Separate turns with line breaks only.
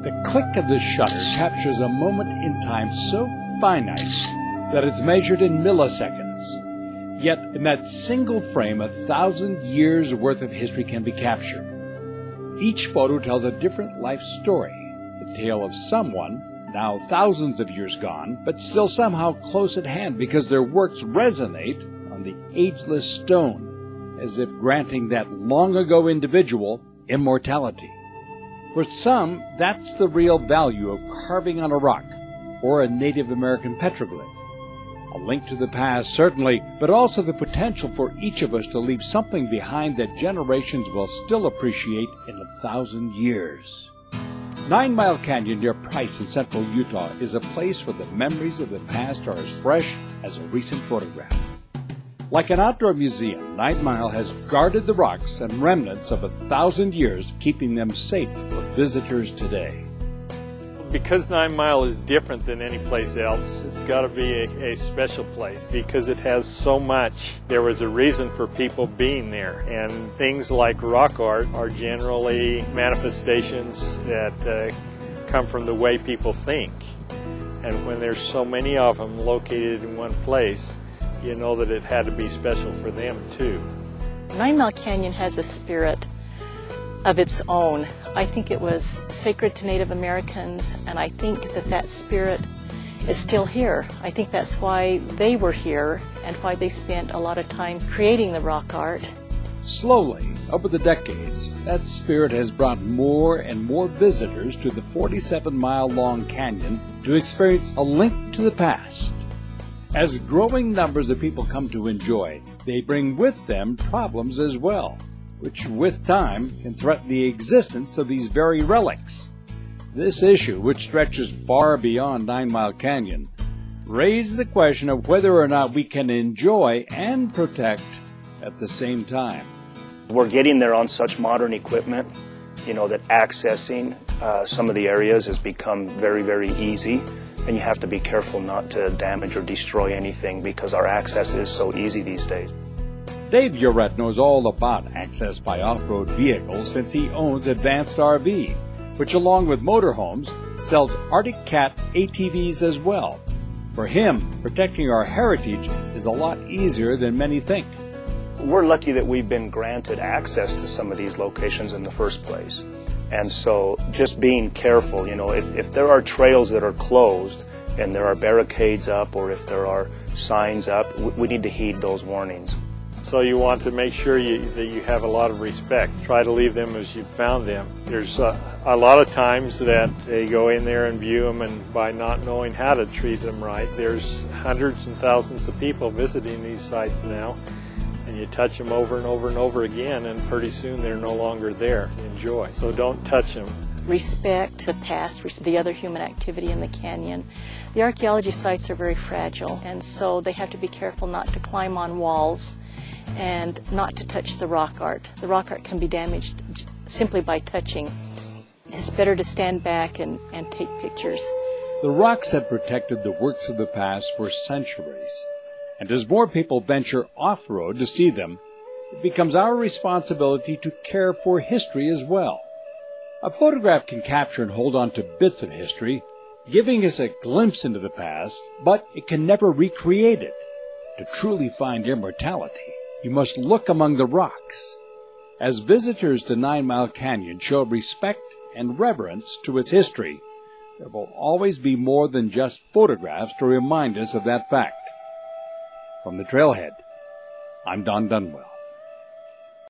The click of the shutter captures a moment in time so finite that it's measured in milliseconds. Yet, in that single frame, 1,000 years' worth of history can be captured. Each photo tells a different life story, the tale of someone, now thousands of years gone, but still somehow close at hand because their works resonate on the ageless stone, as if granting that long-ago individual immortality. For some, that's the real value of carving on a rock or a Native American petroglyph. A link to the past, certainly, but also the potential for each of us to leave something behind that generations will still appreciate in 1,000 years. 9 Mile Canyon near Price in central Utah is a place where the memories of the past are as fresh as a recent photograph. Like an outdoor museum, 9 Mile has guarded the rocks and remnants of 1,000 years, keeping them safe for visitors today.
Because 9 Mile is different than any place else, it's got to be a special place because it has so much. There was a reason for people being there, and things like rock art are generally manifestations that come from the way people think. And when there's so many of them located in one place, you know that it had to be special for them too.
9 Mile Canyon has a spirit of its own. I think it was sacred to Native Americans, and I think that that spirit is still here. I think that's why they were here and why they spent a lot of time creating the rock art.
Slowly, over the decades, that spirit has brought more and more visitors to the 47-mile-long canyon to experience a link to the past. As growing numbers of people come to enjoy, they bring with them problems as well, which with time can threaten the existence of these very relics. This issue, which stretches far beyond 9 Mile Canyon, raised the question of whether or not we can enjoy and protect at the same time.
We're getting there on such modern equipment, that accessing some of the areas has become very, very easy. And you have to be careful not to damage or destroy anything because our access is so easy these days.
Dave Uret knows all about access by off-road vehicles since he owns Advanced RV, which along with motorhomes sells Arctic Cat ATVs as well. For him, protecting our heritage is a lot easier than many think.
We're lucky that we've been granted access to some of these locations in the first place. And so just being careful, if there are trails that are closed and there are barricades up or if there are signs up, we need to heed those warnings.
So you want to make sure that you have a lot of respect. Try to leave them as you found them. There's a lot of times that they go in there and view them, and by not knowing how to treat them right, there's hundreds and thousands of people visiting these sites now. And you touch them over and over and over again, and pretty soon they're no longer there to enjoy. So don't touch them.
Respect the past, the other human activity in the canyon. The archaeology sites are very fragile, and so they have to be careful not to climb on walls and not to touch the rock art. The rock art can be damaged simply by touching. It's better to stand back and take pictures.
The rocks have protected the works of the past for centuries. And as more people venture off-road to see them, it becomes our responsibility to care for history as well. A photograph can capture and hold on to bits of history, giving us a glimpse into the past, but it can never recreate it. To truly find immortality, you must look among the rocks. As visitors to 9 Mile Canyon show respect and reverence to its history, there will always be more than just photographs to remind us of that fact. From the Trailhead, I'm Don Dunwell.